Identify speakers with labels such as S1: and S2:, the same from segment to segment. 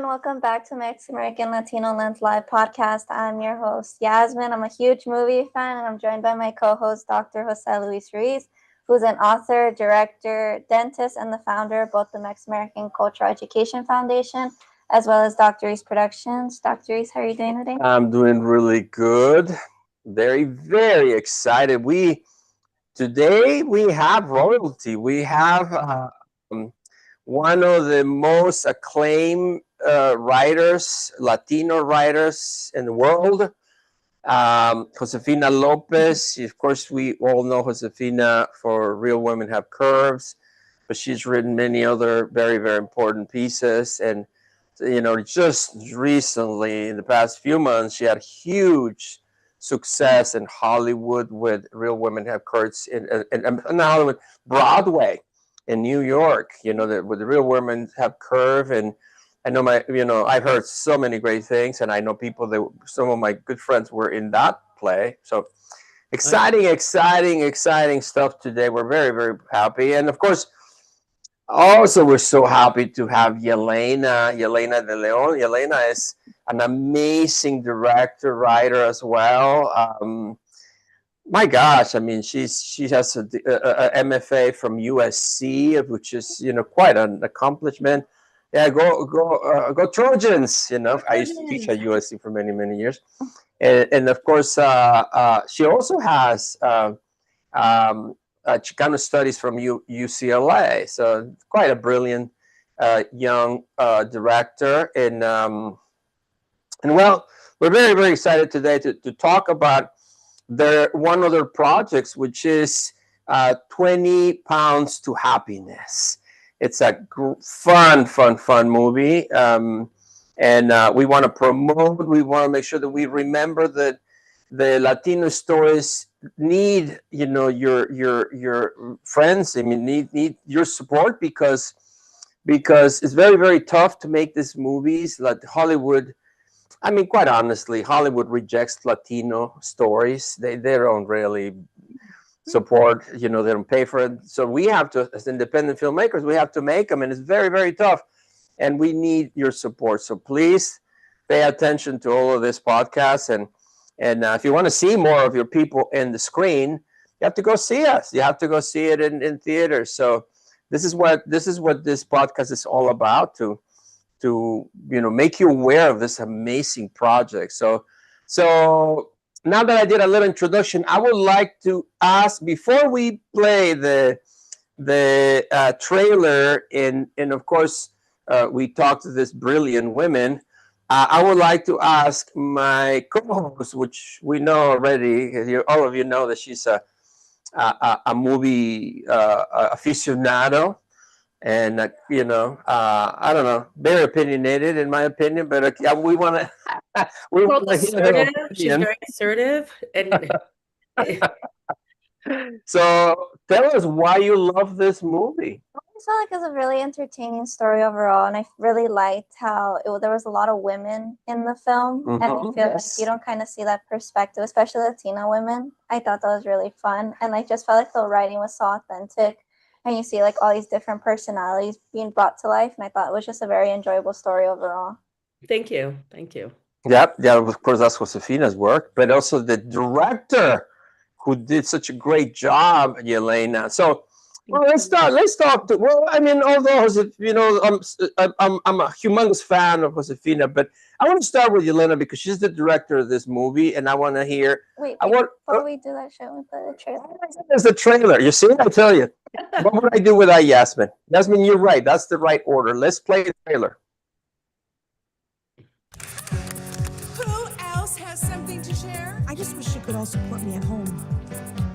S1: and welcome back to Mexican-American Latino Lens Live podcast. I'm your host, Yasmin. I'm a huge movie fan, and I'm joined by my co-host, Dr. Jose Luis Ruiz, who's an author, director, dentist, and the founder of both the Mexican-American Cultural Education Foundation, as well as Dr. Ruiz Productions. Dr. Ruiz, how are you doing today?
S2: I'm doing really good. Very, very excited. Today we have royalty. We have one of the most acclaimed writers, Latino writers in the world, Josefina Lopez. Of course, we all know Josefina for Real Women Have Curves, but she's written many other very, very important pieces. And, you know, just recently, in the past few months, she had huge success in Hollywood with Real Women Have Curves in Hollywood, Broadway in New York, you know, with the Real Women Have Curve. And I know I've heard so many great things, and I know some of my good friends were in that play. So exciting stuff today. We're very, very happy. And of course, also we're so happy to have Yelyna de Leon. Yelyna is an amazing director, writer as well. My gosh, I mean, she has a MFA from USC, which is, you know, quite an accomplishment. Yeah, go Trojans! You know, I used to teach at USC for many, many years, and of course, she also has Chicano studies from UCLA. So quite a brilliant young director, and well, we're very, very excited today to talk about one of their projects, which is 20 Pounds to Happiness. It's a fun movie, and we want to promote. We want to make sure that we remember that the Latino stories need, you know, your friends. I mean, need your support because it's very, very tough to make these movies. Like Hollywood, I mean, quite honestly, Hollywood rejects Latino stories. They don't really support, you know, they don't pay for it. So we have to, as independent filmmakers, we have to make them, and it's very, very tough. And we need your support. So please pay attention to all of this podcast. And if you want to see more of your people in the screen, you have to go see us. You have to go see it in theaters. So this is what this podcast is all about, to you know, make you aware of this amazing project. So now that I did a little introduction, I would like to ask, before we play the trailer, and of course we talked to this brilliant women, I would like to ask my co-host, which we know already, all of you know that she's a movie aficionado. And, you know, I don't know, very opinionated in my opinion, but we want to
S3: assertive. She's very assertive. And
S2: so tell us why you love this movie.
S1: I felt like it's a really entertaining story overall, and I really liked how there was a lot of women in the film, and I feel like you don't kind of see that perspective, especially Latina women. I thought that was really fun, and I just felt like the writing was so authentic. And you see like all these different personalities being brought to life. And I thought it was just a very enjoyable story overall.
S3: Thank you.
S2: Yeah, of course, that's Josefina's work, but also the director who did such a great job, Yelyna. So, well, let's talk. Well, I mean, although, you know, I'm a humongous fan of Josefina, but I want to start with Yelyna because she's the director of this movie, and I want to hear.
S1: Before we do that, show me the trailer.
S2: There's the trailer. You see, I tell you. What would I do without Yasmin? Yasmin, you're right. That's the right order. Let's play the trailer.
S4: Who else has something to share?
S5: I just wish she could all support me at home.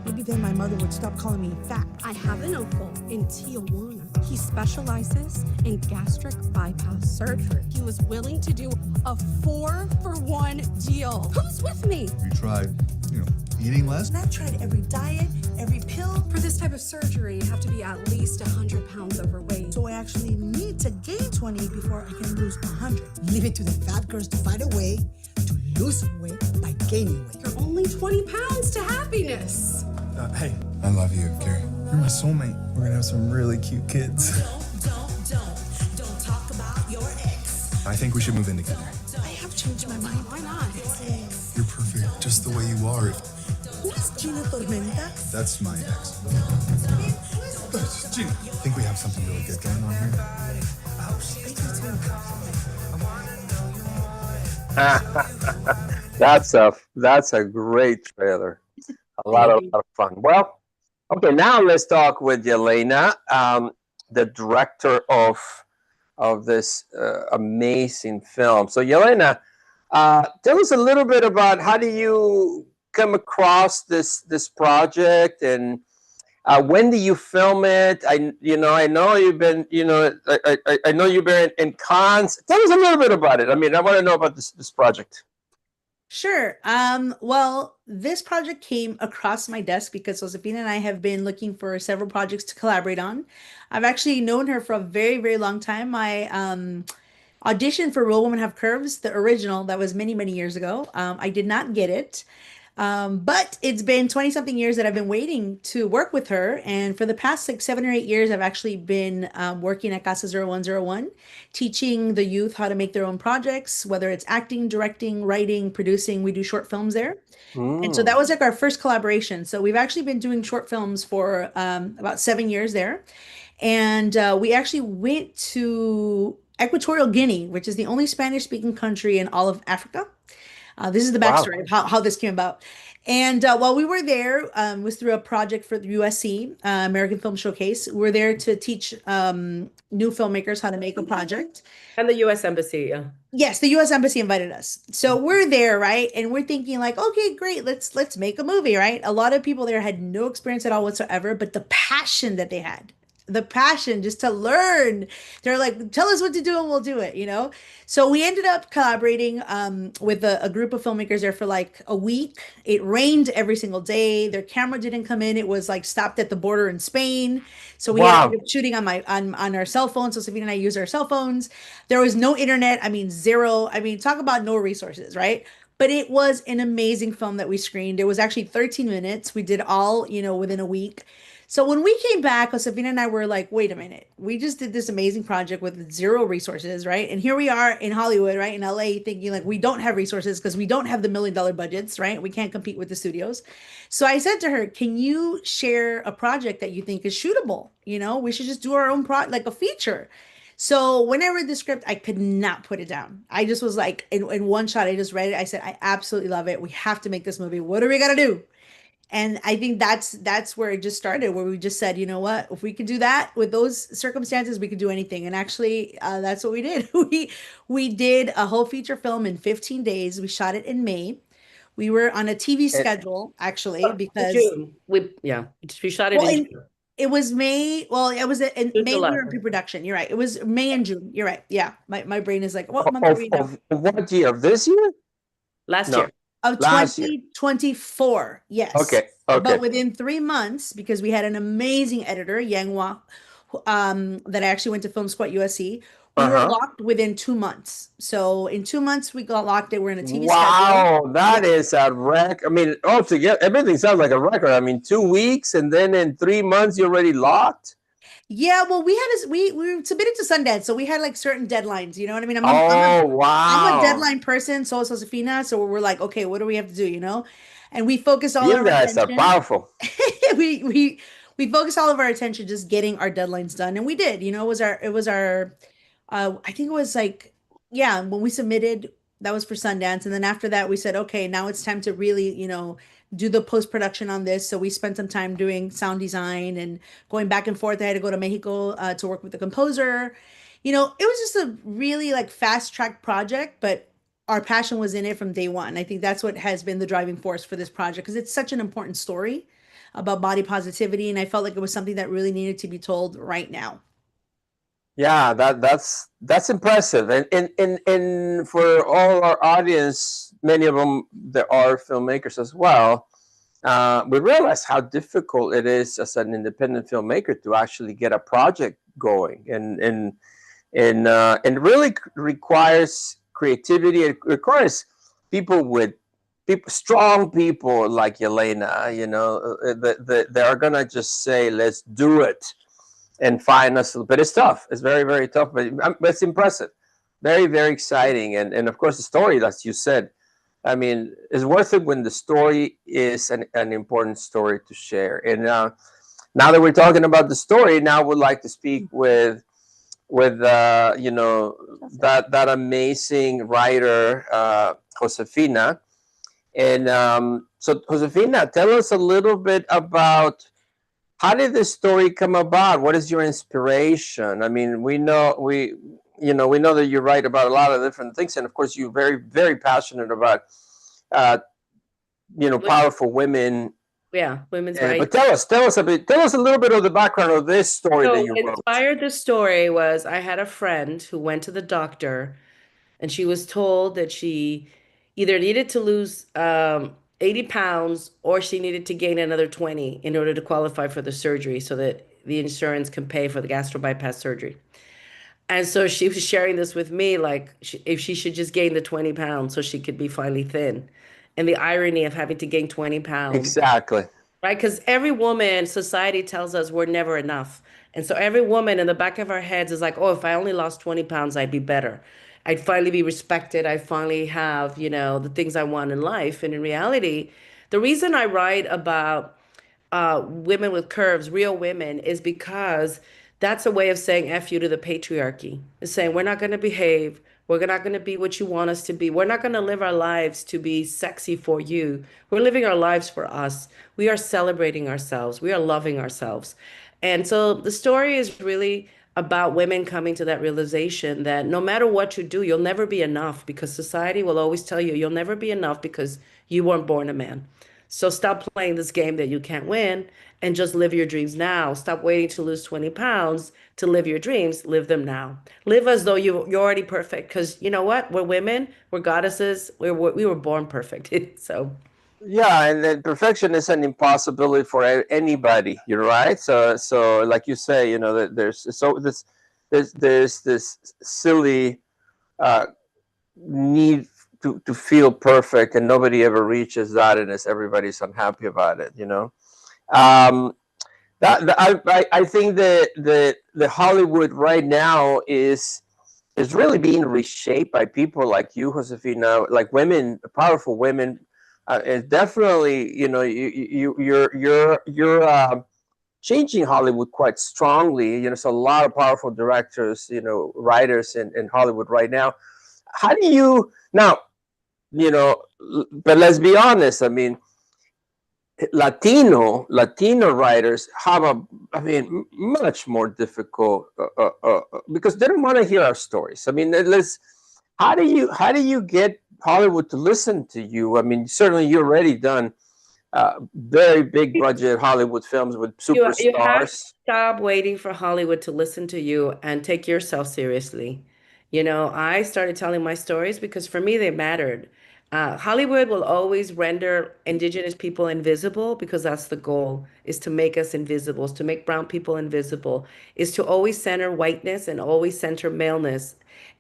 S5: Maybe then my mother would stop calling me fat.
S4: I have an uncle in Tijuana. He specializes in gastric bypass surgery. He was willing to do a 4-for-1 deal. Who's with me?
S6: You tried, you know, eating less?
S5: And I've tried every diet, every pill.
S4: For this type of surgery, you have to be at least 100 pounds overweight.
S5: So I actually need to gain 20 before I can lose 100. Leave it to the fat girls to find a way to lose weight by gaining weight.
S4: You're only 20 pounds to happiness.
S6: Hey, I love you, Gary. You're my soulmate. We're gonna have some really cute kids.
S4: Don't talk about your ex.
S6: I think we should move in together.
S5: I have changed my mind.
S4: Why not?
S6: You're perfect just the way you are.
S5: Who is Gina Tormenta?
S6: That's my ex. Gina, I think we have something really good going on here.
S2: That's a great trailer. A lot of fun. Well, okay, now let's talk with Yelyna, the director of this amazing film. So Yelyna, tell us a little bit about how do you come across this project, and when do you film it? I know you've been, I know you've been in cons. Tell us a little bit about it. I mean, I want to know about this project.
S7: Sure. Well, this project came across my desk because Josefina and I have been looking for several projects to collaborate on. I've actually known her for a very, very long time. I auditioned for Real Women Have Curves, the original, that was many, many years ago. I did not get it. But it's been 20 something years that I've been waiting to work with her. And for the past 7 or 8 years, I've actually been working at Casa 0101, teaching the youth how to make their own projects, whether it's acting, directing, writing, producing. We do short films there. And so that was like our first collaboration. So we've actually been doing short films for about 7 years there. And we actually went to Equatorial Guinea, which is the only Spanish speaking country in all of Africa. This is the backstory of how this came about. And while we were there, it was through a project for the USC, American Film Showcase. We're there to teach new filmmakers how to make a project.
S3: And the U.S. Embassy, yeah.
S7: Yes, the U.S. Embassy invited us. So we're there, right? And we're thinking like, okay, great, let's make a movie, right? A lot of people there had no experience at all whatsoever, but the passion that they had, the passion just to learn. They're like, tell us what to do and we'll do it, you know? So we ended up collaborating with a group of filmmakers there for like a week. It rained every single day. Their camera didn't come in. It was like stopped at the border in Spain. So we ended up shooting on our cell phones. So Josefina and I use our cell phones. There was no internet. I mean, zero. I mean, talk about no resources, right? But it was an amazing film that we screened. It was actually 13 minutes. We did all, within a week. So when we came back, Josefina and I were like, wait a minute, we just did this amazing project with zero resources, right? And here we are in Hollywood, right? In LA, thinking like we don't have resources because we don't have the $1 million budgets, right? We can't compete with the studios. So I said to her, can you share a project that you think is shootable? We should just do our own like a feature. So when I read the script, I could not put it down. I just was like, in one shot, I just read it. I said, I absolutely love it. We have to make this movie. What are we gonna do? And I think that's where it just started, where we just said, you know what, if we could do that with those circumstances, we could do anything. And actually, that's what we did. We did a whole feature film in 15 days. We shot it in May. We were on a TV schedule, actually, because
S3: June. We shot it in June.
S7: It was May. Well, it was in May. We were in pre-production. You're right. It was May and June. You're right. Yeah. My brain is like, what month are we now?
S2: Of what year? Of this year?
S3: Last year.
S7: Of 2024, yes.
S2: Okay.
S7: But within 3 months, because we had an amazing editor, Yelyna, that I actually went to Film Squad USC, we were locked within 2 months. So in 2 months, we got locked. We're in a TV schedule.
S2: Wow, that is a record. I mean, altogether, everything sounds like a record. I mean, 2 weeks and then in 3 months, you're already locked?
S7: Yeah, well, we submitted to Sundance, so we had like certain deadlines. You know what I mean? I'm a deadline person. So is Josefina. So we're like, okay, what do we have to do? And we focus all of our attention. You guys are powerful. we focus all of our attention just getting our deadlines done, and we did. It was our. I think it was like, yeah, when we submitted, that was for Sundance, and then after that, we said, okay, now it's time to really, do the post-production on this. So we spent some time doing sound design and going back and forth. I had to go to Mexico to work with the composer. It was just a really like fast-track project, but our passion was in it from day one. I think that's what has been the driving force for this project, because it's such an important story about body positivity, and I felt like it was something that really needed to be told right now.
S2: Yeah, that's impressive, and for all our audience, many of them there are filmmakers as well. We realize how difficult it is as an independent filmmaker to actually get a project going, and really requires creativity. It requires strong people like Yelyna, that are gonna just say, let's do it. And find us, but it's tough. It's very, very tough, but it's impressive. very, very exciting. And of course, the story, as you said, I mean, it's worth it when the story is an important story to share. And now that we're talking about the story, now we'd like to speak with you know, that amazing writer, Josefina. And so, Josefina, tell us a little bit about how did this story come about? What is your inspiration? I mean, we know that you write about a lot of different things, and of course, you're very, very passionate about uh, powerful women.
S3: Yeah, women's rights.
S2: But tell us a little bit of the background of this story that
S3: So
S2: you
S3: what
S2: wrote.
S3: inspired the story was I had a friend who went to the doctor and she was told that she either needed to lose 80 pounds or she needed to gain another 20 in order to qualify for the surgery so that the insurance can pay for the gastro bypass surgery. And so she was sharing this with me, like if she should just gain the 20 pounds so she could be finally thin. And the irony of having to gain 20 pounds.
S2: Exactly.
S3: Right? Because every woman, society tells us we're never enough. And so every woman in the back of our heads is like, oh, if I only lost 20 pounds, I'd be better. I'd finally be respected. I'd finally have, the things I want in life. And in reality, the reason I write about women with curves, real women, is because that's a way of saying F you to the patriarchy. It's saying we're not going to behave. We're not going to be what you want us to be. We're not going to live our lives to be sexy for you. We're living our lives for us. We are celebrating ourselves. We are loving ourselves. And so the story is really about women coming to that realization that no matter what you do, you'll never be enough because society will always tell you you'll never be enough because you weren't born a man. So stop playing this game that you can't win and just live your dreams now. Stop waiting to lose 20 pounds to live your dreams. Live them now. Live as though you're already perfect. Because you know what? We're women. We're goddesses. We were born perfect. So
S2: yeah, and then perfection is an impossibility for anybody. You're right. So like you say, that there's this silly need to feel perfect, and nobody ever reaches that, and everybody's unhappy about it. I think that the Hollywood right now is really being reshaped by people like you, Josefina, like women, powerful women. And definitely, you're changing Hollywood quite strongly. So a lot of powerful directors, writers in Hollywood right now. How do you now? But let's be honest. I mean, Latino writers have much more difficult because they don't want to hear our stories. I mean, how do you get Hollywood to listen to you? I mean, certainly you've already done very big budget Hollywood films with superstars.
S3: You have to stop waiting for Hollywood to listen to you and take yourself seriously. I started telling my stories because for me they mattered. Hollywood will always render indigenous people invisible because that's the goal, is to make us invisible, is to make brown people invisible, is to always center whiteness and always center maleness.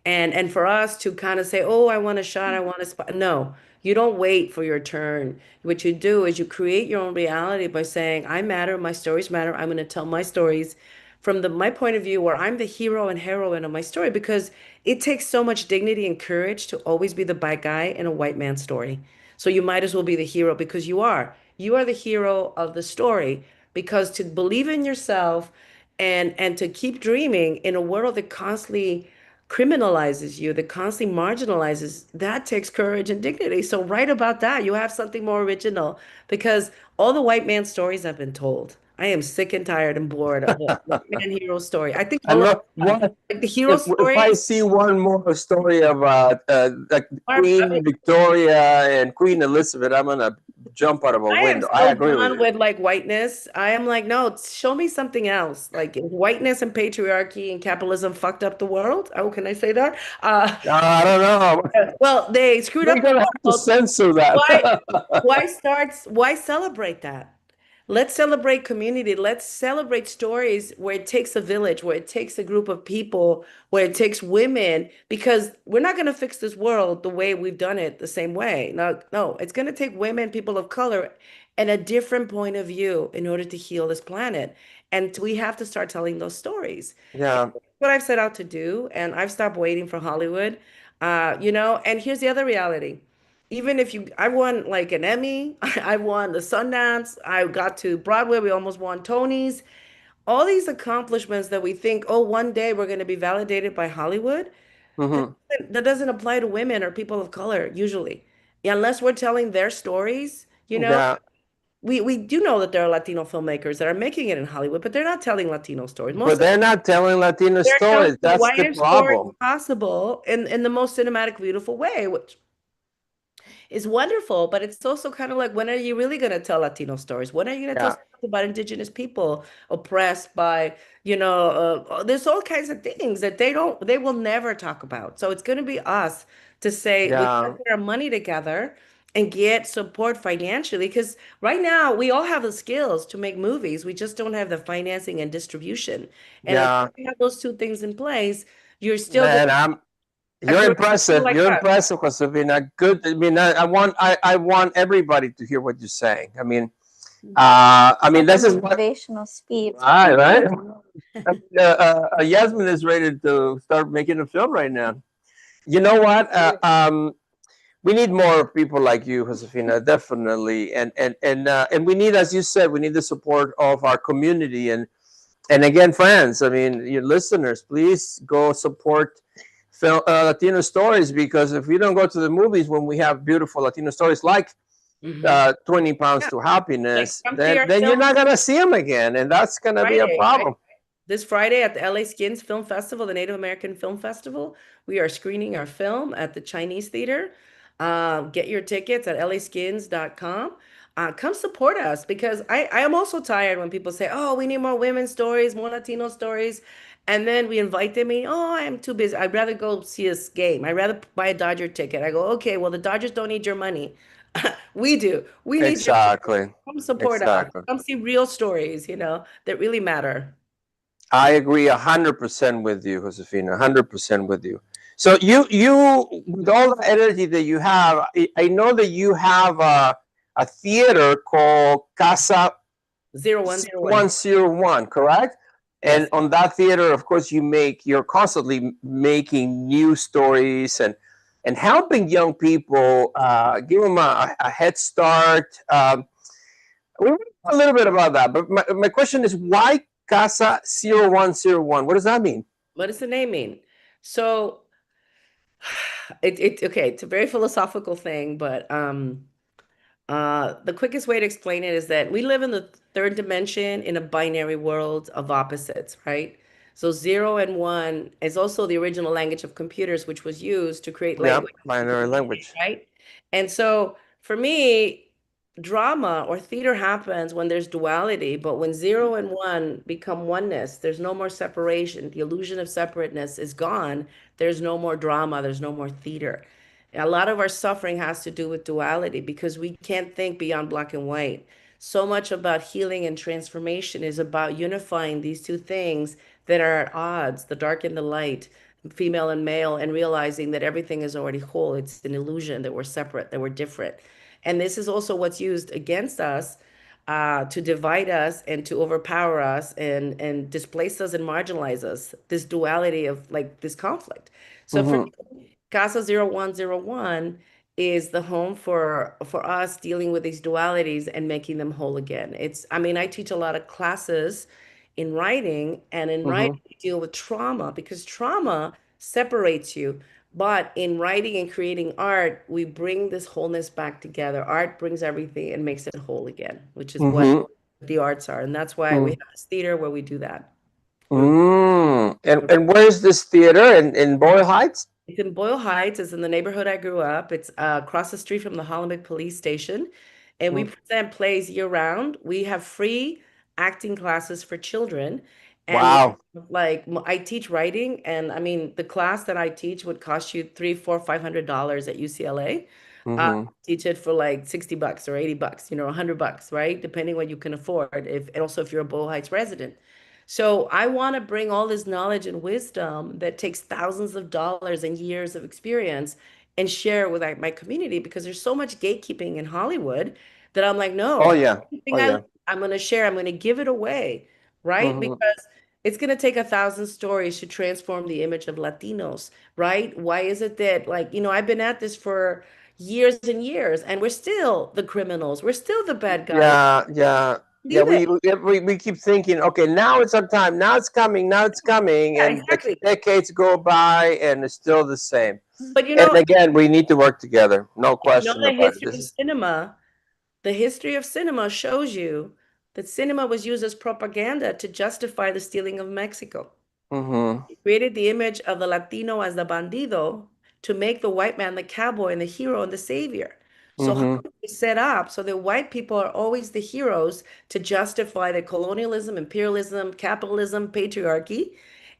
S3: And for us to kind of say, oh, I want a shot, I want a spot. No, you don't wait for your turn. What you do is you create your own reality by saying, I matter, my stories matter, I'm going to tell my stories from my point of view where I'm the hero and heroine of my story, because it takes so much dignity and courage to always be the bad guy in a white man's story. So you might as well be the hero because you are the hero of the story, because to believe in yourself and to keep dreaming in a world that constantly criminalizes you, that constantly marginalizes, that takes courage and dignity. So write about that. You have something more original, because all the white man stories have been told. I am sick and tired and bored of the white man hero story. I think like the hero story.
S2: If I see one more story about like Queen Victoria and Queen Elizabeth, I'm gonna jump out of a window. I agree with you.
S3: With like whiteness, I am like, no, show me something else. Like whiteness and patriarchy and capitalism fucked up the world. Oh, can I say that?
S2: I don't know.
S3: Well, they screwed up.
S2: We're gonna have to censor that.
S3: Why celebrate that? Let's celebrate community. Let's celebrate stories where it takes a village, where it takes a group of people, where it takes women, because we're not going to fix this world the way we've done it the same way. No, it's going to take women, people of color, and a different point of view in order to heal this planet. And we have to start telling those stories.
S2: Yeah.
S3: What I've set out to do, and I've stopped waiting for Hollywood. And here's the other reality. Even if I won like an Emmy, I won the Sundance, I got to Broadway, we almost won Tonys. All these accomplishments that we think, oh, one day we're going to be validated by Hollywood, that,
S2: Hmm.
S3: that doesn't apply to women or people of color usually. Yeah, unless we're telling their stories,
S2: Yeah.
S3: we do know that there are Latino filmmakers that are making it in Hollywood, but they're not telling Latino stories. Most
S2: But
S3: of
S2: they're not telling Latino
S3: they're telling
S2: stories.
S3: the
S2: That's the
S3: whitest story
S2: problem.
S3: possible in the most cinematic, beautiful way, which is wonderful. But it's also kind of like, when are you really going to tell Latino stories? When are you going to tell
S2: Yeah.
S3: stories about Indigenous people oppressed by, there's all kinds of things that they will never talk about. So it's going to be us to say we got to
S2: Yeah.
S3: put our money together and get support financially, because right now we all have the skills to make movies. We just don't have the financing and distribution. And until
S2: Yeah.
S3: you have those two things in place, you're still going
S2: Man,
S3: to
S2: you're
S3: grow
S2: impressive.
S3: like
S2: You're
S3: us.
S2: impressive, Josefina. Good. I mean, I want everybody to hear what you're saying. I mean,
S1: Like a
S2: this is what,
S1: motivational speech.
S2: right? Yasmin is ready to start making a film right now. You know what? We need more people like you, Josefina, definitely. And we need, as you said, we need the support of our community. And again, friends, I mean, your listeners, please go support Latino stories, because if we don't go to the movies when we have beautiful Latino stories like
S3: Mhm.
S2: 20 Pounds
S3: Yeah,
S2: to
S3: like
S2: Happiness,
S3: come see
S2: then
S3: our
S2: you're
S3: film
S2: not gonna see them again, and that's gonna be a
S3: Friday, right?
S2: problem.
S3: This Friday at the LA Skins Film Festival, the Native American Film Festival, we are screening our film at the Chinese Theater. Get your tickets at laskins.com. Come support us, because I am also tired when people say, oh, we need more women's stories, more Latino stories. And then we invite them in. Oh, I am too busy. I'd rather go see a game. I'd rather buy a Dodger ticket. I go, okay, well, the Dodgers don't need your money. We do. We need your money.
S2: Exactly.
S3: Come support us.
S2: Exactly.
S3: Come see real stories, that really matter.
S2: I agree 100% with you, Josefina. 100% with you. So you with all the energy that you have, I know that you have a theater called Casa
S3: 0101.
S2: 101, correct? And
S3: Yes.
S2: on that theater, of course, you're constantly making new stories and helping young people, give them a head start. We will talk a little bit about that, but my question is, why Casa 0101? What does that mean?
S3: What does the name mean? So okay, it's a very philosophical thing, but the quickest way to explain it is that we live in the third dimension in a binary world of opposites, right? So 0 and 1 is also the original language of computers, which was used to create
S2: Yeah,
S3: language to
S2: binary
S3: communicate,
S2: language.
S3: right? And so for me, drama or theater happens when there's duality, but when 0 and 1 become oneness, there's no more separation. The illusion of separateness is gone. There's no more drama, there's no more theater. A lot of our suffering has to do with duality, because we can't think beyond black and white. So much about healing and transformation is about unifying these two things that are at odds, the dark and the light, female and male, and realizing that everything is already whole. It's an illusion that we're separate, that we're different. And this is also what's used against us, to divide us and to overpower us and displace us and marginalize us. This duality of like this conflict. So for
S2: Hmm.
S3: me, Casa 0101 is the home for us dealing with these dualities and making them whole again. I mean, I teach a lot of classes in writing, and in
S2: Hmm.
S3: writing we deal with trauma, because trauma separates you. But in writing and creating art, we bring this wholeness back together. Art brings everything and makes it whole again, which is what
S2: Hmm.
S3: the arts are. And that's why we
S2: Mm.
S3: have this theater where we do that.
S2: And where is this theater in Boyle Heights?
S3: It's in Boyle Heights. It's in the neighborhood I grew up. It's across the street from the Hollenbeck Police Station. And we
S2: Mm.
S3: present plays year round. We have free acting classes for children. And
S2: Wow.
S3: like I teach writing, and I mean the class that I teach would cost you three, four, $500 at UCLA.
S2: Hmm.
S3: Teach it for like $60 or $80, $100, right? Depending what you can afford. And also if you're a Boyle Heights resident. So I want to bring all this knowledge and wisdom that takes thousands of dollars and years of experience and share with my community, because there's so much gatekeeping in Hollywood that I'm like,
S2: Oh
S3: no,
S2: yeah. Oh
S3: everything
S2: yeah.
S3: I'm going to share, I'm going to give it away, right?
S2: Mhm.
S3: Because it's going to take 1,000 stories to transform the image of Latinos, right? Why is it that, like, I've been at this for years and years, and we're still the criminals. We're still the bad guys.
S2: Yeah, yeah, yeah.
S3: Leave it.
S2: We keep thinking, okay, now it's our time. Now it's coming. Now it's coming,
S3: Yeah,
S2: and
S3: exactly.
S2: decades go by, and it's still the same.
S3: But
S2: And again, we need to work together. No question
S3: the
S2: about it.
S3: history of cinema, the history of cinema shows you that cinema was used as propaganda to justify the stealing of Mexico.
S2: Mm-hmm.
S3: It created the image of the Latino as the bandido to make the white man the cowboy and the hero and the savior. So
S2: Mm-hmm.
S3: Hollywood is set up so that white people are always the heroes to justify the colonialism, imperialism, capitalism, patriarchy,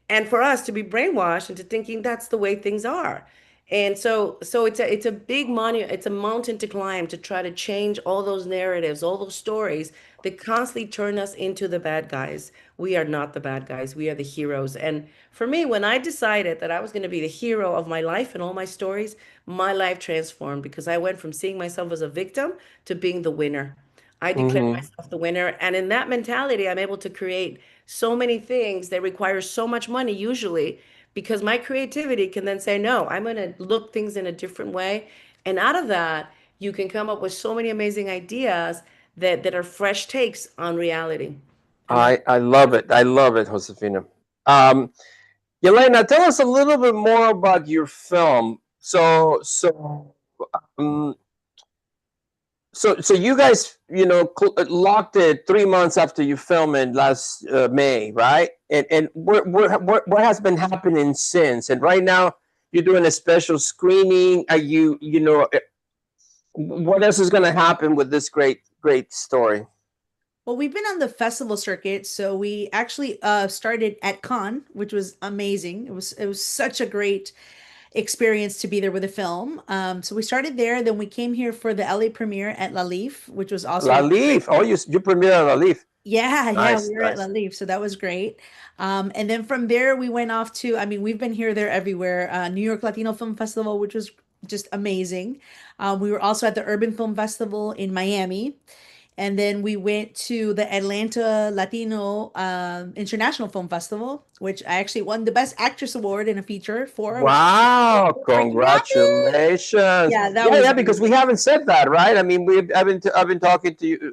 S3: and for us to be brainwashed into thinking that's the way things are. And so it's a big monument, it's a mountain to climb to try to change all those narratives, all those stories that constantly turn us into the bad guys. We are not the bad guys, we are the heroes. And for me, when I decided that I was going to be the hero of my life and all my stories, my life transformed because I went from seeing myself as a victim to being the winner. I declare
S2: Mm-hmm.
S3: myself the winner. And in that mentality, I'm able to create so many things that require so much money usually because my creativity can then say, no, I'm going to look things in a different way. And out of that, you can come up with so many amazing ideas that are fresh takes on reality. And that,
S2: I love it. I love it, Josefina. Um, Yelyna, tell us a little bit more about your film. Um, so you guys, locked it 3 months after you filmed it last May, right? And what has been happening since? And right now, you're doing a special screening. Are what else is going to happen with this great story?
S7: Well, we've been on the festival circuit, so we actually started at Cannes, which was amazing. It was such a great experience to be there with the film. So we started there, then we came here for the LA premiere at La Leaf, which was also
S2: La Leaf. Oh, you premiered at La Leaf.
S7: yeah,
S2: Nice,
S7: we were at
S2: nice.
S7: La Leaf, so that was great. And then from there, we went off to, I mean, we've been here, there, everywhere. New York Latino Film Festival, which was just amazing. We were also at the Urban Film Festival in Miami. And then we went to the Atlanta Latino International Film Festival, which I actually won the Best Actress Award in a feature for, which
S2: Wow!
S7: was freaking happy.
S2: Congratulations.
S7: Yeah, that
S2: Yeah,
S7: was
S2: yeah. Because we
S7: amazing.
S2: haven't said that, right? I mean, I've been talking to you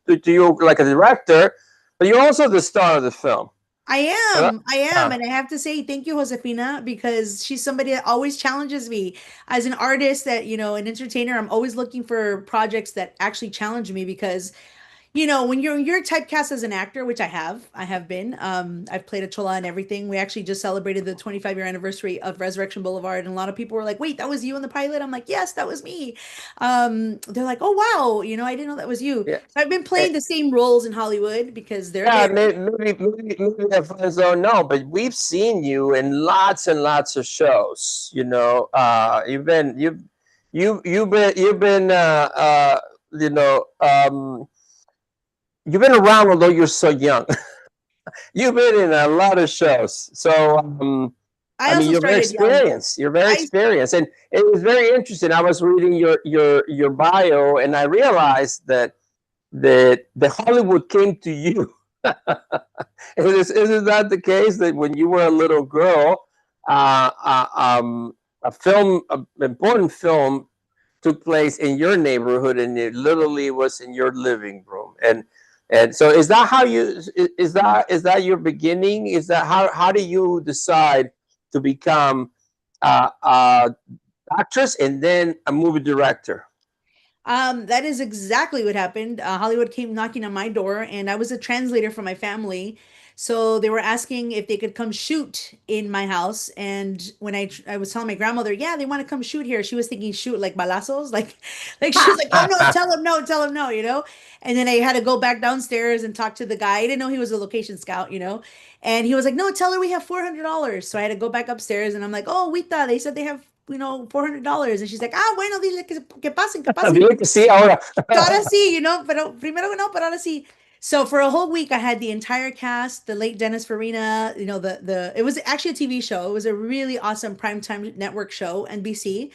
S2: to you like a director, but you're also the star of the film.
S7: I am,
S2: Yeah.
S7: and I have to say thank you, Josefina, because she's somebody that always challenges me as an artist, that, an entertainer. I'm always looking for projects that actually challenge me because when you're typecast as an actor, which I have been. I've played a chola and everything. We actually just celebrated the 25-year anniversary of Resurrection Boulevard, and a lot of people were like, "Wait, that was you in the pilot?" I'm like, "Yes, that was me." They're like, "Oh wow, I didn't know that was you."
S2: Yeah.
S7: So I've been
S2: Eh,
S7: playing the same roles in Hollywood because they're
S2: Yeah,
S7: there.
S2: maybe our friends don't know, but we've seen you in lots and lots of shows. You know, um, you've been around although you're so young. You've been in a lot of shows, so
S7: I
S2: I mean,
S7: also
S2: you're very
S7: started young.
S2: experienced. You're very
S7: I
S2: experienced, and it was very interesting. I was reading your bio, and I realized that the Hollywood came to you. Isn't that the case that when you were a little girl, an important film took place in your neighborhood, and it literally was in your living room, and so is that how you is that your beginning? Is that how do you decide to become a actress and then a movie director?
S7: That is exactly what happened. Hollywood came knocking on my door, and I was a translator for my family. So they were asking if they could come shoot in my house. And when I was telling my grandmother, yeah, they want to come shoot here, she was thinking shoot like balazos, like she was like, oh no, tell him no, And then I had to go back downstairs and talk to the guy. I didn't know he was a location scout. And he was like, no, tell her we have $400. So I had to go back upstairs, and I'm like, oh, Wita, they said they have $400. And she's like, bueno, dile que pasen, que pasen.
S2: Dile que sí ahora.
S7: Ahora sí, pero primero que no, pero ahora sí. So for a whole week, I had the entire cast, the late Dennis Farina, it was actually a TV show. It was a really awesome primetime network show, NBC,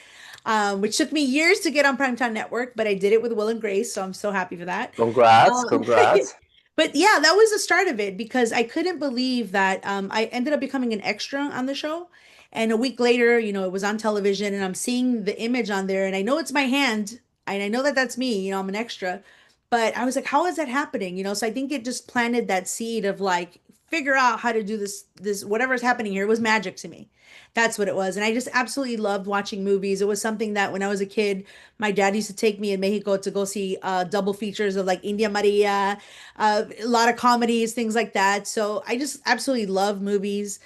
S7: which took me years to get on primetime network, but I did it with Will and Grace, so I'm so happy for that.
S2: Congrats,
S7: Um,
S2: congrats.
S7: But yeah, that was the start of it because I couldn't believe that I ended up becoming an extra on the show. And a week later, it was on television and I'm seeing the image on there and I know it's my hand and I know that that's me, I'm an extra. But I was like, how is that happening? So I think it just planted that seed of like, figure out how to do this, whatever's happening here. It was magic to me. That's what it was. And I just absolutely loved watching movies. It was something that when I was a kid, my dad used to take me in Mexico to go see double features of like India Maria, a lot of comedies, things like that. So I just absolutely love movies.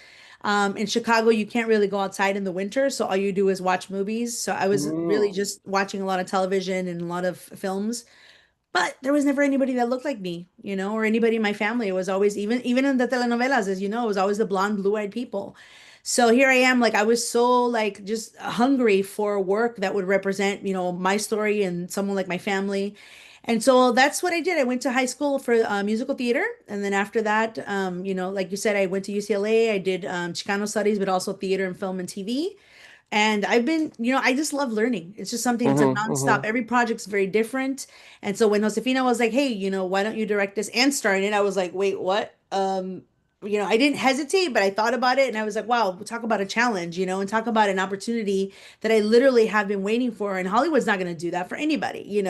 S7: In Chicago, you can't really go outside in the winter, so all you do is watch movies. So I was really just watching a lot of television and a lot of films. But there was never anybody that looked like me, or anybody in my family. It was always even in the telenovelas, as you know, it was always the blonde, blue-eyed people. So here I am, like I was so like just hungry for work that would represent, my story and someone like my family. And so that's what I did. I went to high school for musical theater, and then after that, like you said, I went to UCLA. I did Chicano studies, but also theater and film and TV. And I've been, I just love learning. It's just something to nonstop. Every project's very different. And so when Josefina was like, hey, why don't you direct this and star in it? I was like, wait, what? I didn't hesitate, but I thought about it and I was like, wow, we'll talk about a challenge, and talk about an opportunity that I literally have been waiting for. And Hollywood's not going to do that for anybody.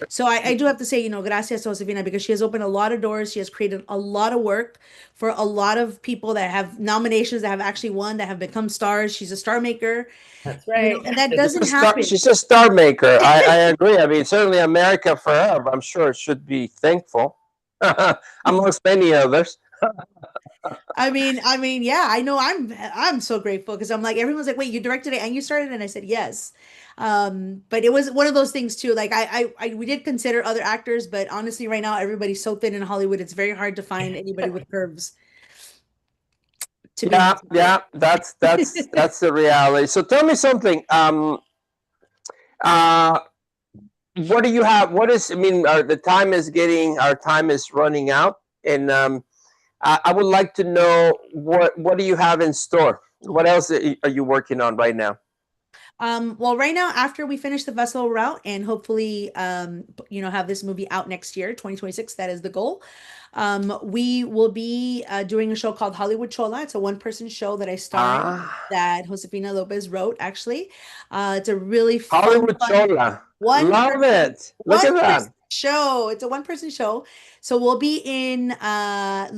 S7: So I do have to say, gracias, Josefina, because she has opened a lot of doors. She has created a lot of work for a lot of people that have nominations, that have actually won, that have become stars. She's a star maker.
S3: That's right.
S7: And that doesn't happen.
S2: She's a star maker. I agree. I mean, certainly America for her, I'm sure it should be thankful, amongst many others.
S7: I mean, yeah, I know I'm so grateful because I'm like, everyone's like, wait, you directed it and you started? And I said, yes. But it was one of those things too. Like we did consider other actors, but honestly, right now, everybody's so thin in Hollywood. It's very hard to find anybody with curves.
S2: Yeah, that's the reality. So tell me something. What do you have? I mean, our time is running out, and I would like to know what do you have in store? What else are you working on right now?
S7: Well, right now, after we finish the vessel route and hopefully, have this movie out next year, 2026, that is the goal. We will be doing a show called Hollywood Chola. It's a one-person show that I starred in, that Josefina Lopez wrote, actually. It's a really fun
S2: Hollywood Chola. Love it. Look at that.
S7: Show. It's a one-person show. So we'll be in Studio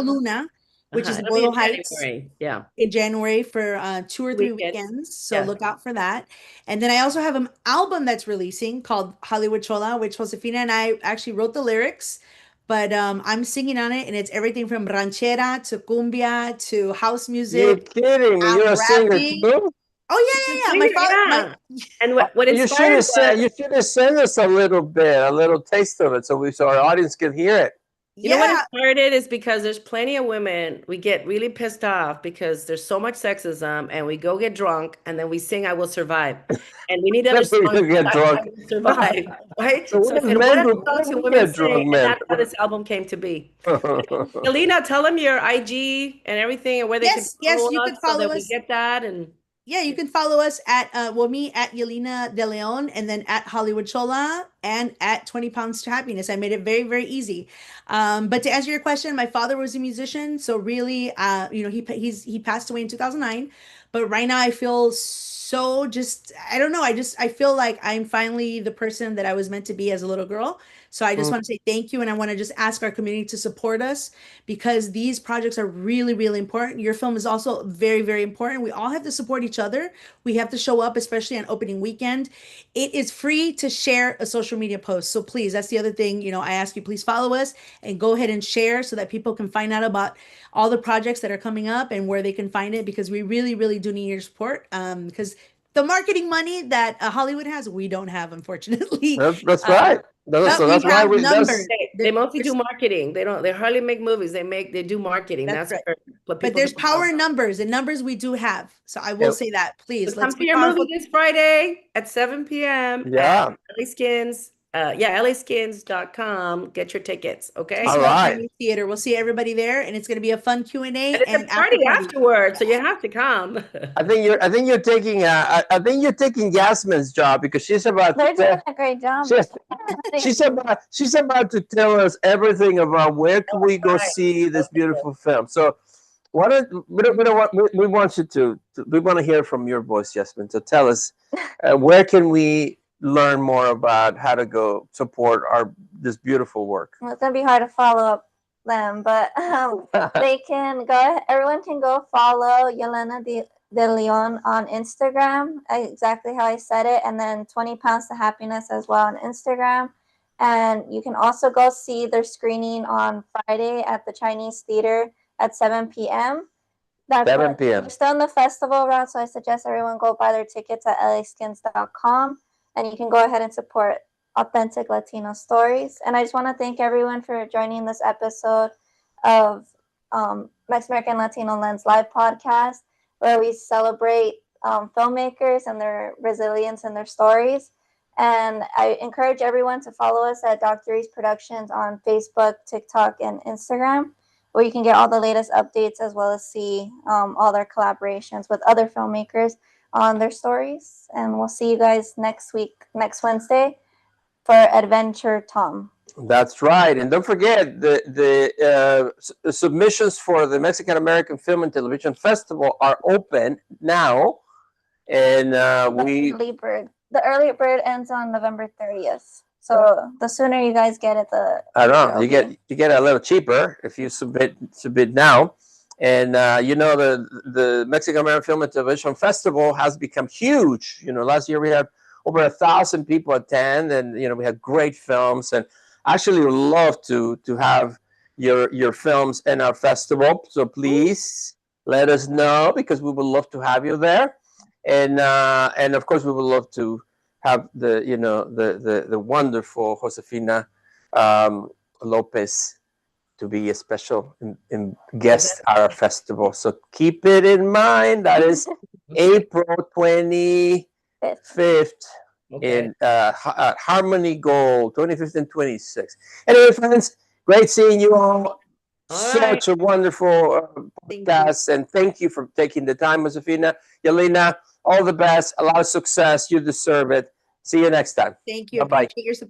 S7: Luna, which is Boyle Heights.
S3: Yeah.
S7: In January for 2 or 3 weekends. So look out for that. And then I also have an album that's releasing called Hollywood Chola, which Josefina and I actually wrote the lyrics, but I'm singing on it, and it's everything from ranchera to cumbia to house music.
S2: You're kidding me. You're a singer too?
S7: Oh yeah. My father.
S3: And what inspired
S2: you should have sent us a little taste of it, so our audience can hear it.
S3: You know what inspired it is because there's plenty of women, we get really pissed off because there's so much sexism, and we go get drunk and then we sing "I Will Survive," and we need other songs to
S2: get drunk.
S3: survive, right?
S2: So
S3: what songs do women sing? And that's how this album came to be. Yelyna, tell them your IG and everything and where they can follow
S7: you
S3: us
S7: can follow
S3: so that
S7: us.
S3: we get that. And
S7: yeah, you can follow us at me at Yelyna De Leon, and then at Hollywood Chola, and at 20 Pounds to Happiness. I made it very, very easy. But to answer your question, my father was a musician, so really, he passed away in 2009. But right now, I feel so I don't know. I feel like I'm finally the person that I was meant to be as a little girl. So I just want to say thank you. And I want to just ask our community to support us, because these projects are really, really important. Your film is also very, very important. We all have to support each other. We have to show up, especially on opening weekend. It is free to share a social media post. So please, that's the other thing, I ask you, please follow us and go ahead and share so that people can find out about all the projects that are coming up and where they can find it, because we really, really do need your support. Because the marketing money that Hollywood has, we don't have, unfortunately.
S2: That's right. So that's why
S3: they mostly do marketing. They hardly make movies. They do marketing. That's right.
S7: But there's power in numbers, and numbers we do have. So I will say that. Please,
S3: let's come to your movie this Friday at 7 p.m.
S2: Yeah.
S3: Early Skins. laskins.com. Get your tickets, okay?
S2: All
S7: Small
S2: right.
S7: Chinese Theater. We'll see everybody there, and it's going to be a fun Q&A
S3: And
S7: and
S3: it's a
S7: after
S3: party
S7: party.
S3: afterwards, so you have to come.
S2: I think you're taking Yasmin's job, because she's about
S1: They're
S2: to
S1: doing a great job.
S2: she's about to tell us everything about where can we go see this beautiful film. So we want you to we want to hear from your voice, Yasmin. So tell us, where can we learn more about how to go support this beautiful work?
S1: Well, it's gonna be hard to follow up them, but they can go. Everyone can go follow Yelyna de Leon on Instagram, exactly how I said it, and then 20 Pounds to Happiness as well on Instagram. And you can also go see their screening on Friday at the Chinese Theater at 7 p.m.
S2: 7 p.m.
S1: We're still in the festival route, so I suggest everyone go buy their tickets at laskins.com, and you can go ahead and support authentic Latino stories. And I just want to thank everyone for joining this episode of Mexican-American Latino Lens live podcast, where we celebrate filmmakers and their resilience and their stories. And I encourage everyone to follow us at Dr. Ruiz Productions on Facebook, TikTok, and Instagram, where you can get all the latest updates as well as see all their collaborations with other filmmakers on their stories. And we'll see you guys next Wednesday, for Adventure Tom.
S2: That's right, and don't forget the submissions for the Mexican-American Film and Television Festival are open now, and
S1: the early bird ends on November 30th. So the sooner you guys get it,
S2: I don't know, you get a little cheaper if you submit now. And the Mexican-American Film and Television Festival has become huge. Last year we had over 1,000 people attend, and we had great films. And actually, would love to have your films in our festival. So please let us know, because we would love to have you there. And of course, we would love to have the wonderful Josefina Lopez to be a special guest at our festival. So keep it in mind. That is April 25th in Harmony Gold, 25th and 26th. Anyway, friends, great seeing you all. Such a wonderful podcast, and thank you for taking the time, Josefina. Yelyna, all the best, a lot of success. You deserve it. See you next time.
S7: Thank you.
S2: Bye-bye.
S7: Appreciate your support.